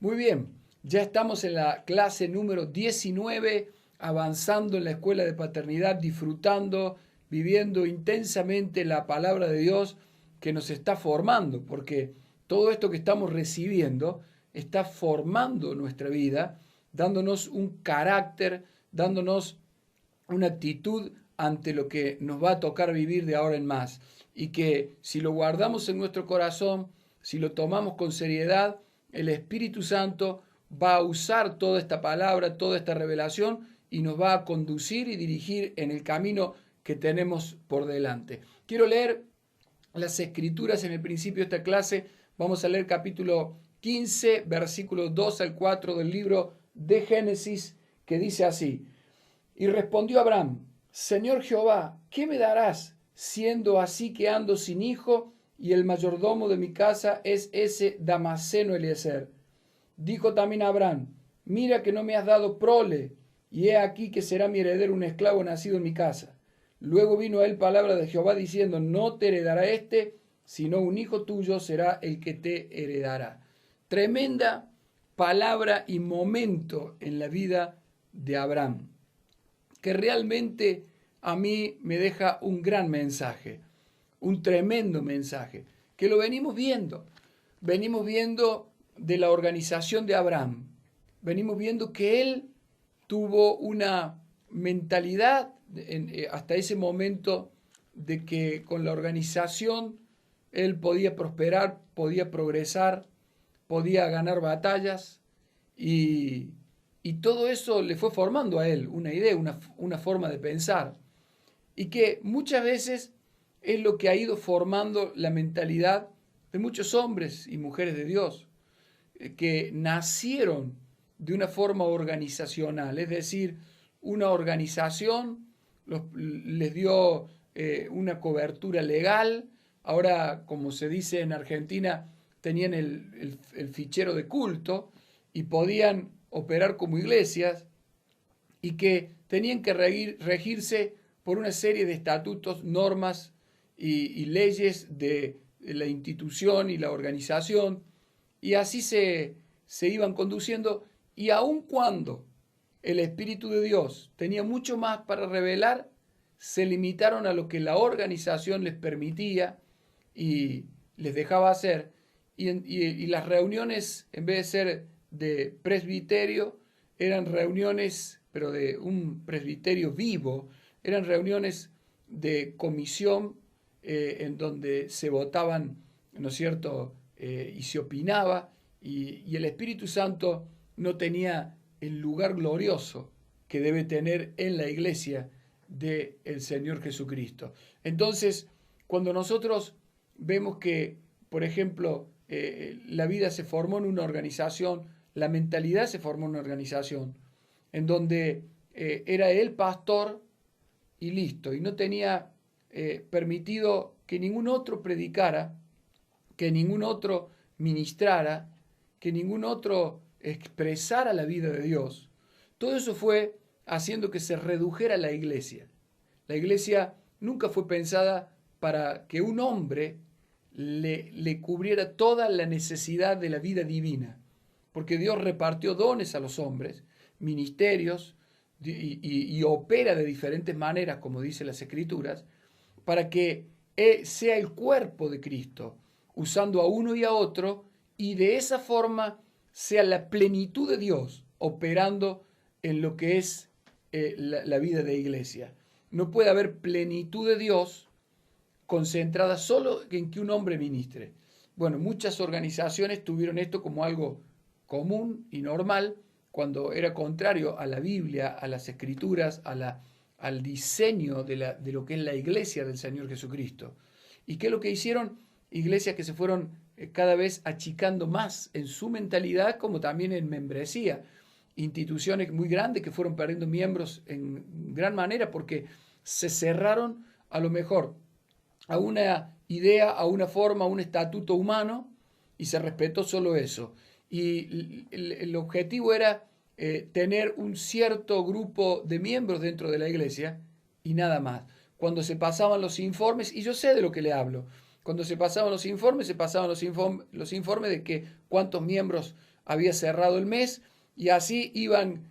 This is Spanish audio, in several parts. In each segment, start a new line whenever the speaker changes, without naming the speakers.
Muy bien, ya estamos en la clase número 19, avanzando en la escuela de paternidad, disfrutando, viviendo intensamente la palabra de Dios que nos está formando, porque todo esto que estamos recibiendo está formando nuestra vida, dándonos un carácter, dándonos una actitud ante lo que nos va a tocar vivir de ahora en más. Y que si lo guardamos en nuestro corazón, si lo tomamos con seriedad, el Espíritu Santo va a usar toda esta palabra, toda esta revelación y nos va a conducir y dirigir en el camino que tenemos por delante. Quiero leer las escrituras en el principio de esta clase. Vamos a leer capítulo 15, versículos 2 al 4 del libro de Génesis, que dice así: Y respondió Abraham: Señor Jehová, ¿qué me darás, siendo así que ando sin hijo, y el mayordomo de mi casa es ese Damaseno Eliezer? Dijo también Abraham: Mira que no me has dado prole, y he aquí que será mi heredero un esclavo nacido en mi casa. Luego vino a él palabra de Jehová diciendo: No te heredará este, sino un hijo tuyo será el que te heredará. Tremenda palabra y momento en la vida de Abraham, que realmente a mí me deja un gran mensaje, un tremendo mensaje, que lo venimos viendo. Venimos viendo de la organización de Abraham. Venimos viendo que él tuvo una mentalidad hasta ese momento de que con la organización él podía prosperar, podía progresar, podía ganar batallas y todo eso le fue formando a él una idea, una forma de pensar. Y que muchas veces es lo que ha ido formando la mentalidad de muchos hombres y mujeres de Dios, que nacieron de una forma organizacional, es decir, una organización les dio una cobertura legal. Ahora, como se dice en Argentina, tenían el fichero de culto y podían operar como iglesias, y que tenían que regirse por una serie de estatutos, normas y leyes de la institución y la organización, y así se iban conduciendo, y aun cuando el Espíritu de Dios tenía mucho más para revelar, se limitaron a lo que la organización les permitía y les dejaba hacer, y las reuniones, en vez de ser de presbiterio, eran reuniones, pero de un presbiterio vivo, eran reuniones de comisión, en donde se votaban, ¿no es cierto?, y se opinaba, y el Espíritu Santo no tenía el lugar glorioso que debe tener en la iglesia del Señor Jesucristo. Entonces, cuando nosotros vemos que, por ejemplo, la vida se formó en una organización, la mentalidad se formó en una organización, en donde era el pastor y listo, y no tenía permitido que ningún otro predicara, que ningún otro ministrara, que ningún otro expresara la vida de Dios. Todo eso fue haciendo que se redujera la iglesia. La iglesia nunca fue pensada para que un hombre le cubriera toda la necesidad de la vida divina, porque Dios repartió dones a los hombres, ministerios, y opera de diferentes maneras, como dicen las Escrituras, para que sea el cuerpo de Cristo, usando a uno y a otro, y de esa forma sea la plenitud de Dios operando en lo que es la vida de iglesia. No puede haber plenitud de Dios concentrada solo en que un hombre ministre. Bueno, muchas organizaciones tuvieron esto como algo común y normal, cuando era contrario a la Biblia, a las Escrituras, al diseño de lo que es la iglesia del Señor Jesucristo. ¿Y qué es lo que hicieron? Iglesias que se fueron cada vez achicando más en su mentalidad, como también en membresía. Instituciones muy grandes que fueron perdiendo miembros en gran manera porque se cerraron a lo mejor a una idea, a una forma, a un estatuto humano, y se respetó solo eso. Y el objetivo era tener un cierto grupo de miembros dentro de la iglesia y nada más. Cuando se pasaban los informes, y yo sé de lo que le hablo, cuando se pasaban los informes de que cuántos miembros había cerrado el mes y así iban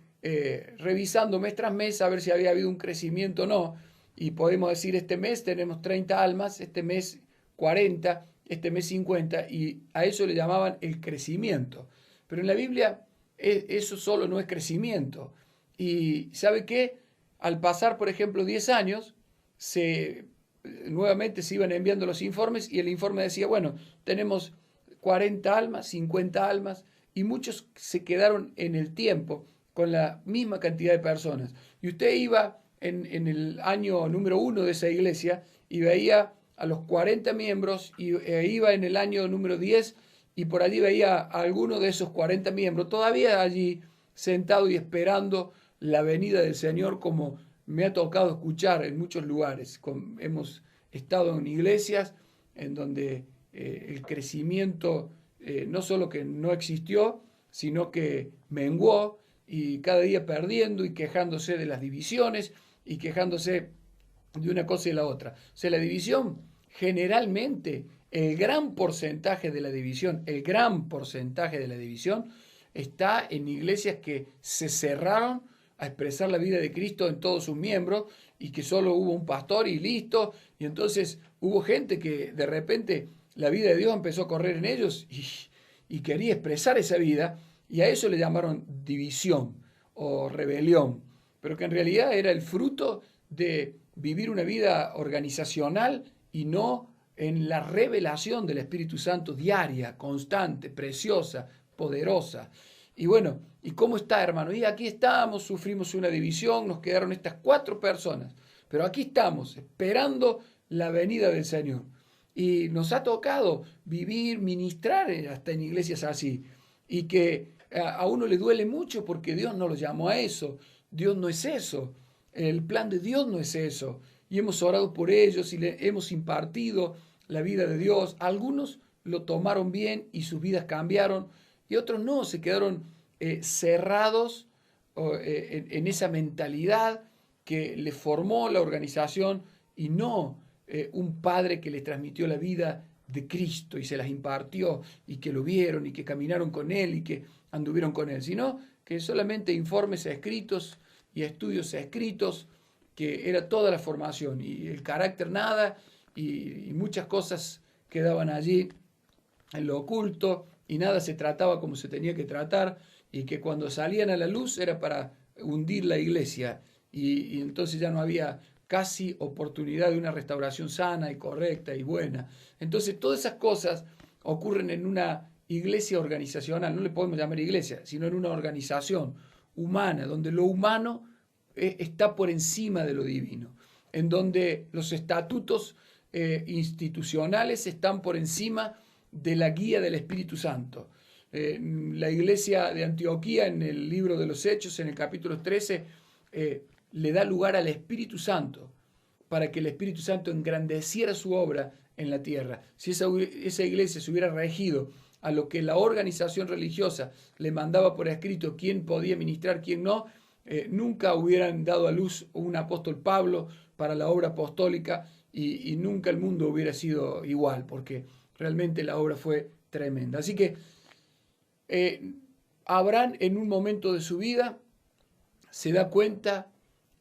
revisando mes tras mes a ver si había habido un crecimiento o no. Y podemos decir, este mes tenemos 30 almas, este mes 40, este mes 50, y a eso le llamaban el crecimiento. Pero en la Biblia eso solo no es crecimiento. Y ¿sabe qué? Al pasar, por ejemplo, 10 años, nuevamente se iban enviando los informes y el informe decía, bueno, tenemos 40 almas, 50 almas, y muchos se quedaron en el tiempo con la misma cantidad de personas. Y usted iba en el año número 1 de esa iglesia y veía a los 40 miembros y iba en el año número 10 y por allí veía a alguno de esos 40 miembros todavía allí sentado y esperando la venida del Señor, como me ha tocado escuchar en muchos lugares. Hemos estado en iglesias en donde el crecimiento no solo que no existió, sino que menguó, y cada día perdiendo y quejándose de las divisiones y quejándose de una cosa y la otra. O sea, la división, generalmente, el gran porcentaje de la división está en iglesias que se cerraron a expresar la vida de Cristo en todos sus miembros y que solo hubo un pastor y listo. Y entonces hubo gente que de repente la vida de Dios empezó a correr en ellos y quería expresar esa vida, y a eso le llamaron división o rebelión, pero que en realidad era el fruto de vivir una vida organizacional y no en la revelación del Espíritu Santo diaria, constante, preciosa, poderosa. Y bueno, ¿y cómo está, hermano? Y aquí estamos, sufrimos una división, nos quedaron estas 4 personas, pero aquí estamos, esperando la venida del Señor. Y nos ha tocado vivir, ministrar hasta en iglesias así, y que a uno le duele mucho porque Dios no lo llamó a eso. Dios no es eso. El plan de Dios no es eso. Y hemos orado por ellos y le hemos impartido la vida de Dios. Algunos lo tomaron bien y sus vidas cambiaron, y otros no, se quedaron cerrados en esa mentalidad que les formó la organización y no un padre que les transmitió la vida de Cristo y se las impartió y que lo vieron y que caminaron con Él y que anduvieron con Él, sino que solamente informes escritos y estudios escritos, que era toda la formación y el carácter nada, y muchas cosas quedaban allí en lo oculto y nada se trataba como se tenía que tratar, y que cuando salían a la luz era para hundir la iglesia, y entonces ya no había casi oportunidad de una restauración sana y correcta y buena. Entonces todas esas cosas ocurren en una iglesia organizacional, no le podemos llamar iglesia, sino en una organización humana, donde lo humano está por encima de lo divino, en donde los estatutos institucionales están por encima de la guía del Espíritu Santo. La iglesia de Antioquía, en el libro de los Hechos, en el capítulo 13, le da lugar al Espíritu Santo para que el Espíritu Santo engrandeciera su obra en la tierra. Si esa iglesia se hubiera regido a lo que la organización religiosa le mandaba por escrito, quién podía ministrar, quién no, nunca hubieran dado a luz un apóstol Pablo para la obra apostólica, y nunca el mundo hubiera sido igual, porque realmente la obra fue tremenda. Así que Abraham, en un momento de su vida, se da cuenta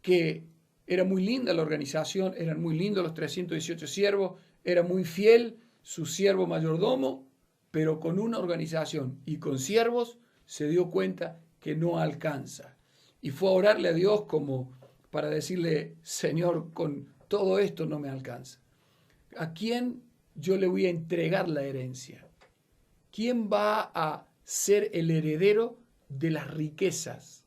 que era muy linda la organización, eran muy lindos los 318 siervos, era muy fiel su siervo mayordomo, pero con una organización y con siervos se dio cuenta que no alcanza. Y fue a orarle a Dios como para decirle, Señor, con todo esto no me alcanza. ¿A quién yo le voy a entregar la herencia? ¿Quién va a ser el heredero de las riquezas?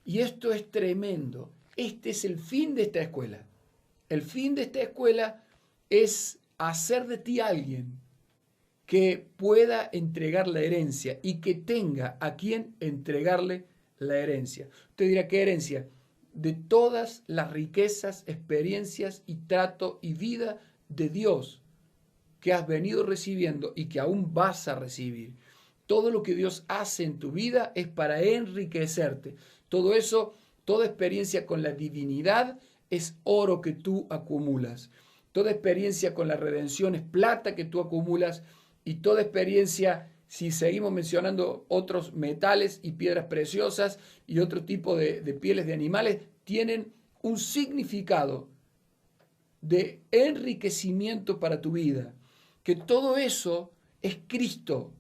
Y esto es tremendo. Este es el fin de esta escuela. El fin de esta escuela es hacer de ti alguien que pueda entregar la herencia y que tenga a quien entregarle la herencia. Usted dirá, ¿qué herencia? De todas las riquezas, experiencias y trato y vida de Dios que has venido recibiendo y que aún vas a recibir. Todo lo que Dios hace en tu vida es para enriquecerte. Todo eso, toda experiencia con la divinidad es oro que tú acumulas. Toda experiencia con la redención es plata que tú acumulas, y toda experiencia si seguimos mencionando otros metales y piedras preciosas y otro tipo de pieles de animales, tienen un significado de enriquecimiento para tu vida. Que todo eso es Cristo.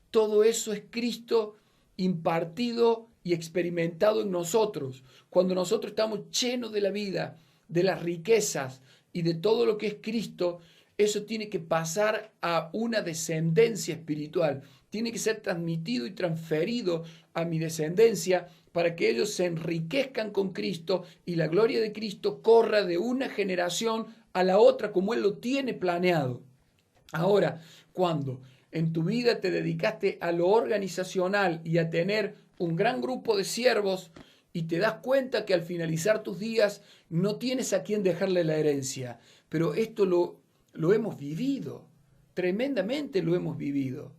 Todo eso es Cristo impartido y experimentado en nosotros. Cuando nosotros estamos llenos de la vida, de las riquezas y de todo lo que es Cristo, eso tiene que pasar a una descendencia espiritual. Tiene que ser transmitido y transferido a mi descendencia para que ellos se enriquezcan con Cristo y la gloria de Cristo corra de una generación a la otra como Él lo tiene planeado. Ahora, cuando en tu vida te dedicaste a lo organizacional y a tener un gran grupo de siervos y te das cuenta que al finalizar tus días no tienes a quién dejarle la herencia, pero esto lo hemos vivido, tremendamente lo hemos vivido.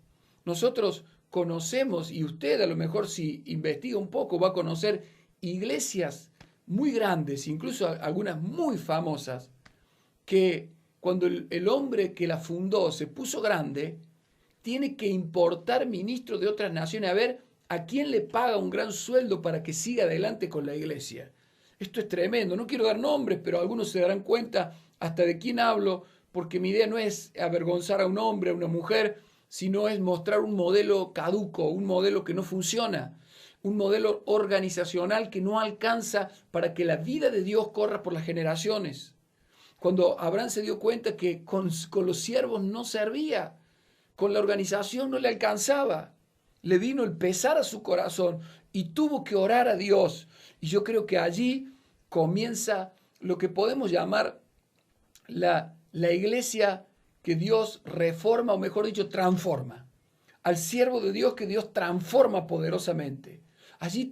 Nosotros conocemos, y usted a lo mejor si investiga un poco va a conocer iglesias muy grandes, incluso algunas muy famosas, que cuando el hombre que la fundó se puso grande, tiene que importar ministros de otras naciones a ver a quién le paga un gran sueldo para que siga adelante con la iglesia. Esto es tremendo. No quiero dar nombres, pero algunos se darán cuenta hasta de quién hablo, porque mi idea no es avergonzar a un hombre, a una mujer, sino es mostrar un modelo caduco, un modelo que no funciona, un modelo organizacional que no alcanza para que la vida de Dios corra por las generaciones. Cuando Abraham se dio cuenta que con los siervos no servía, con la organización no le alcanzaba, le vino el pesar a su corazón y tuvo que orar a Dios. Y yo creo que allí comienza lo que podemos llamar la iglesia que Dios reforma, o mejor dicho, transforma. Al siervo de Dios que Dios transforma poderosamente. Allí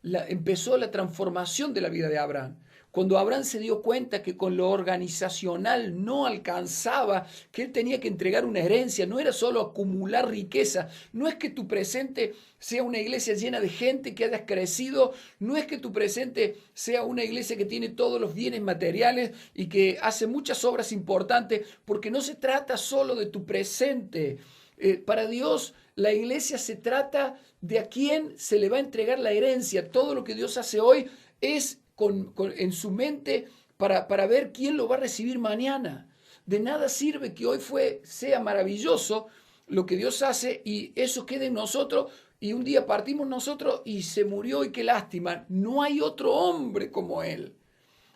empezó la transformación de la vida de Abraham. Cuando Abraham se dio cuenta que con lo organizacional no alcanzaba, que él tenía que entregar una herencia, no era solo acumular riqueza, no es que tu presente sea una iglesia llena de gente que hayas crecido, no es que tu presente sea una iglesia que tiene todos los bienes materiales y que hace muchas obras importantes, porque no se trata solo de tu presente. Para Dios, la iglesia se trata de a quién se le va a entregar la herencia. Todo lo que Dios hace hoy es en su mente para ver quién lo va a recibir mañana. De nada sirve que hoy sea maravilloso lo que Dios hace y eso quede en nosotros y un día partimos nosotros y se murió y qué lástima. No hay otro hombre como él.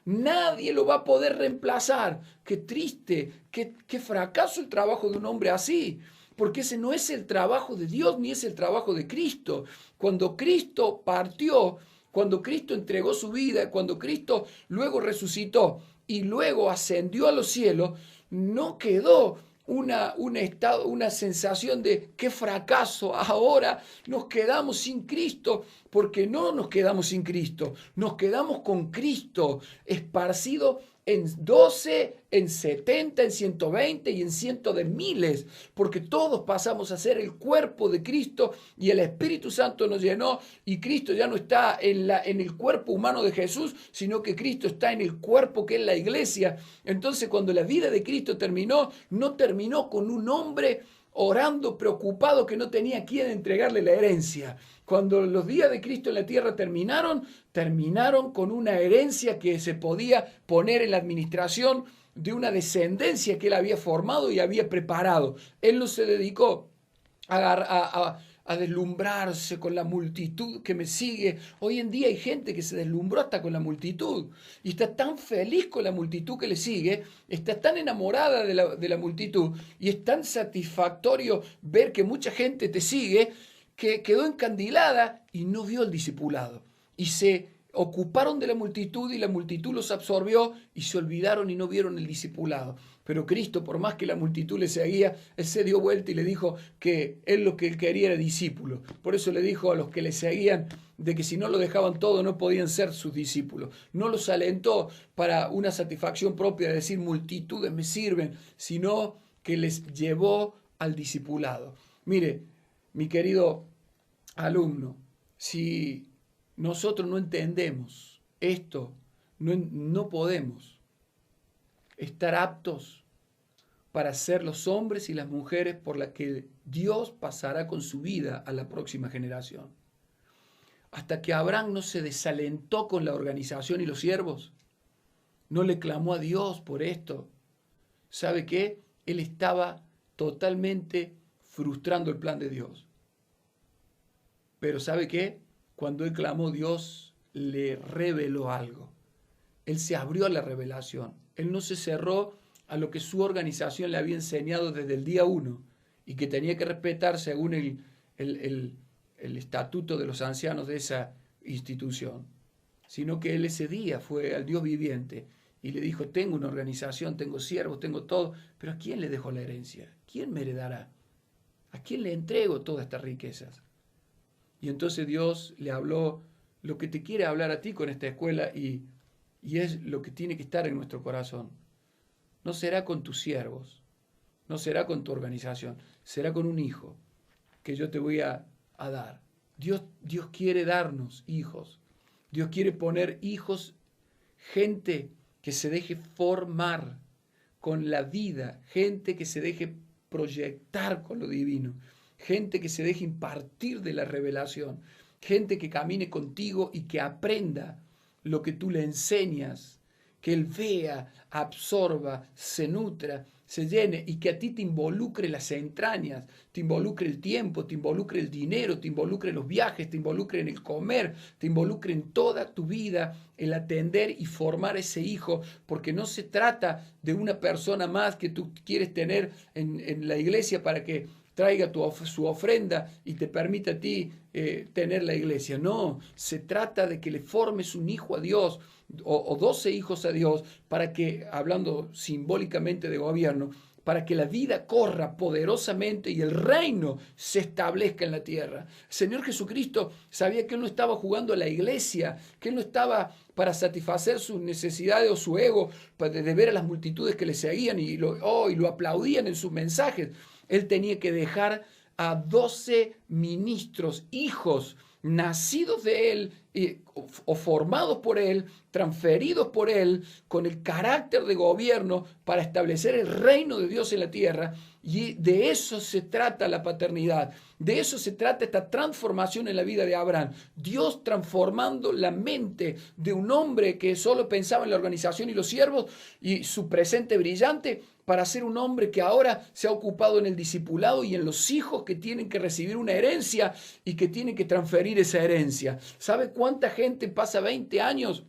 Nadie lo va a poder reemplazar. Qué triste, qué fracaso el trabajo de un hombre así. Porque ese no es el trabajo de Dios ni es el trabajo de Cristo. Cuando Cristo partió, cuando Cristo entregó su vida, cuando Cristo luego resucitó y luego ascendió a los cielos, no quedó una sensación de qué fracaso, ahora nos quedamos sin Cristo, porque no nos quedamos sin Cristo, nos quedamos con Cristo esparcido en 12, en 70, en 120 y en cientos de miles, porque todos pasamos a ser el cuerpo de Cristo y el Espíritu Santo nos llenó y Cristo ya no está en el cuerpo humano de Jesús, sino que Cristo está en el cuerpo que es la iglesia. Entonces cuando la vida de Cristo terminó, no terminó con un hombre orando, preocupado que no tenía quien entregarle la herencia. Cuando los días de Cristo en la tierra terminaron con una herencia que se podía poner en la administración de una descendencia que él había formado y había preparado. Él no se dedicó a deslumbrarse con la multitud que me sigue. Hoy en día hay gente que se deslumbró hasta con la multitud y está tan feliz con la multitud que le sigue, está tan enamorada de la multitud y es tan satisfactorio ver que mucha gente te sigue que quedó encandilada y no vio el discipulado y se ocuparon de la multitud y la multitud los absorbió y se olvidaron y no vieron el discipulado. Pero Cristo, por más que la multitud le seguía, él se dio vuelta y le dijo que él lo que él quería era discípulos. Por eso le dijo a los que le seguían de que si no lo dejaban todo no podían ser sus discípulos. No los alentó para una satisfacción propia de decir multitudes me sirven, sino que les llevó al discipulado. Mire, mi querido alumno, si nosotros no entendemos esto, no podemos estar aptos para ser los hombres y las mujeres por las que Dios pasará con su vida a la próxima generación. Hasta que Abraham no se desalentó con la organización y los siervos, no le clamó a Dios por esto. ¿Sabe qué? Él estaba totalmente frustrando el plan de Dios. Pero ¿sabe qué? Cuando él clamó, Dios le reveló algo. Él se abrió a la revelación. Él no se cerró a lo que su organización le había enseñado desde el día 1 y que tenía que respetar según el estatuto de los ancianos de esa institución, sino que él ese día fue al Dios viviente y le dijo, tengo una organización, tengo siervos, tengo todo, pero ¿a quién le dejo la herencia? ¿Quién me heredará? ¿A quién le entrego todas estas riquezas? Y entonces Dios le habló lo que te quiere hablar a ti con esta escuela y es lo que tiene que estar en nuestro corazón. No será con tus siervos, no será con tu organización, será con un hijo que yo te voy a dar. Dios quiere darnos hijos. Dios quiere poner hijos, gente que se deje formar con la vida, gente que se deje proyectar con lo divino, gente que se deje impartir de la revelación, gente que camine contigo y que aprenda lo que tú le enseñas, que él vea, absorba, se nutra, se llene y que a ti te involucre las entrañas, te involucre el tiempo, te involucre el dinero, te involucre los viajes, te involucre en el comer, te involucre en toda tu vida el atender y formar ese hijo, porque no se trata de una persona más que tú quieres tener en la iglesia para que traiga su ofrenda y te permita a ti tener la iglesia. No, se trata de que le formes un hijo a Dios o 12 hijos a Dios para que, hablando simbólicamente de gobierno, para que la vida corra poderosamente y el reino se establezca en la tierra. El Señor Jesucristo sabía que Él no estaba jugando a la iglesia, que Él no estaba para satisfacer sus necesidades o su ego, de ver a las multitudes que le seguían y lo aplaudían en sus mensajes. Él tenía que dejar a 12 ministros, hijos, nacidos de él o formados por él, transferidos por él, con el carácter de gobierno para establecer el reino de Dios en la tierra. Y de eso se trata la paternidad, de eso se trata esta transformación en la vida de Abraham. Dios transformando la mente de un hombre que solo pensaba en la organización y los siervos y su presente brillante, para ser un hombre que ahora se ha ocupado en el discipulado y en los hijos que tienen que recibir una herencia y que tienen que transferir esa herencia. ¿Sabe cuánta gente pasa 20 años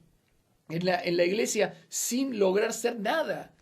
en la iglesia sin lograr ser nada?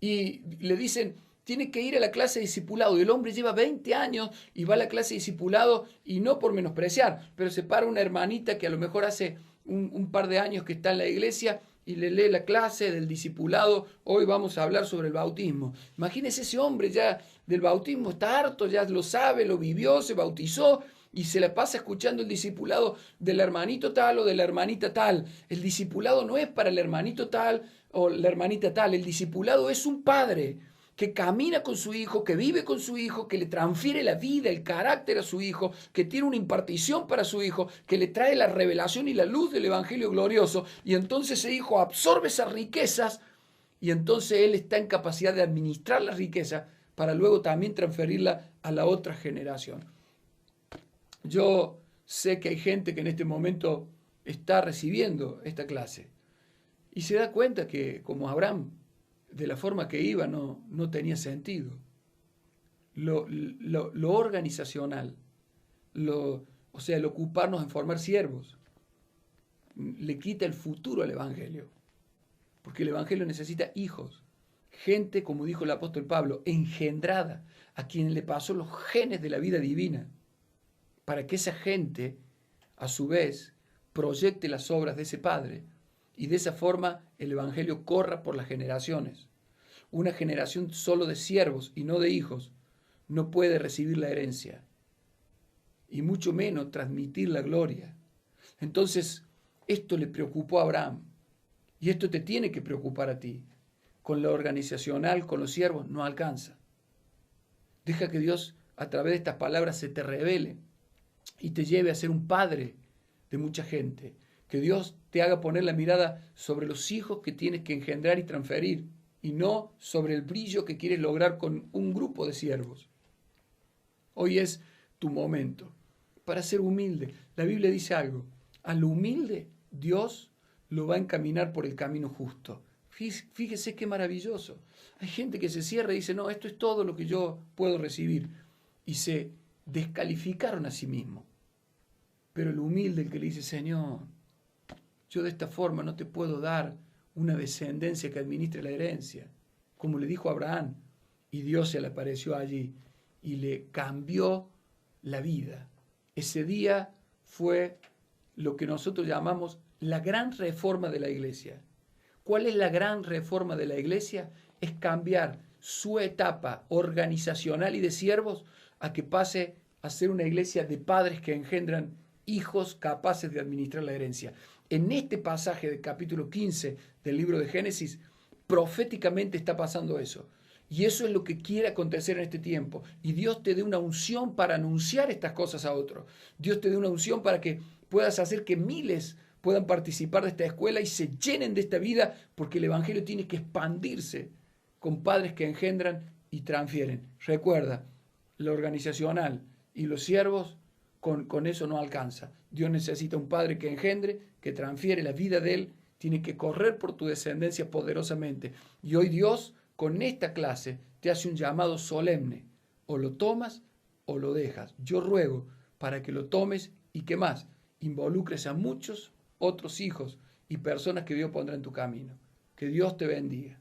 Y le dicen, tiene que ir a la clase de discipulado. Y el hombre lleva 20 años y va a la clase de discipulado, y no por menospreciar, pero se para una hermanita que a lo mejor hace un par de años que está en la iglesia y le lee la clase del discipulado. Hoy vamos a hablar sobre el bautismo. Imagínese ese hombre ya del bautismo, está harto, ya lo sabe, lo vivió, se bautizó y se la pasa escuchando el discipulado del hermanito tal o de la hermanita tal. El discipulado no es para el hermanito tal o la hermanita tal. El discipulado es un padre que camina con su hijo, que vive con su hijo, que le transfiere la vida, el carácter a su hijo, que tiene una impartición para su hijo, que le trae la revelación y la luz del evangelio glorioso, y entonces ese hijo absorbe esas riquezas, y entonces él está en capacidad de administrar la riqueza para luego también transferirla a la otra generación. Yo sé que hay gente que en este momento está recibiendo esta clase y se da cuenta que, como Abraham, de la forma que iba no tenía sentido. Lo organizacional, o sea, el ocuparnos en formar siervos, le quita el futuro al Evangelio. Porque el Evangelio necesita hijos, gente, como dijo el apóstol Pablo, engendrada, a quien le pasó los genes de la vida divina, para que esa gente, a su vez, proyecte las obras de ese Padre, y de esa forma el Evangelio corra por las generaciones. Una generación solo de siervos y no de hijos no puede recibir la herencia, y mucho menos transmitir la gloria. Entonces, esto le preocupó a Abraham, y esto te tiene que preocupar a ti. Con lo organizacional, con los siervos, no alcanza. Deja que Dios, a través de estas palabras, se te revele y te lleve a ser un padre de mucha gente. Que Dios te haga poner la mirada sobre los hijos que tienes que engendrar y transferir y no sobre el brillo que quieres lograr con un grupo de siervos. Hoy es tu momento para ser humilde. La Biblia dice algo: al humilde Dios lo va a encaminar por el camino justo. Fíjese qué maravilloso. Hay gente que se cierra y dice, no, esto es todo lo que yo puedo recibir. Y se descalificaron a sí mismos. Pero el humilde, el que le dice, Señor, yo de esta forma no te puedo dar una descendencia que administre la herencia. Como le dijo a Abraham. Y Dios se le apareció allí y le cambió la vida. Ese día fue lo que nosotros llamamos la gran reforma de la iglesia. ¿Cuál es la gran reforma de la iglesia? Es cambiar su etapa organizacional y de siervos a que pase a ser una iglesia de padres que engendran hijos capaces de administrar la herencia. En este pasaje del capítulo 15 del libro de Génesis, proféticamente está pasando eso. Y eso es lo que quiere acontecer en este tiempo. Y Dios te dé una unción para anunciar estas cosas a otros. Dios te dé una unción para que puedas hacer que miles puedan participar de esta escuela y se llenen de esta vida, porque el Evangelio tiene que expandirse con padres que engendran y transfieren. Recuerda, lo organizacional y los siervos, con eso no alcanza. Dios necesita un padre que engendre, que transfiere la vida de él, tiene que correr por tu descendencia poderosamente. Y hoy Dios, con esta clase, te hace un llamado solemne. O lo tomas o lo dejas. Yo ruego para que lo tomes y que más, involucres a muchos otros hijos y personas que Dios pondrá en tu camino. Que Dios te bendiga.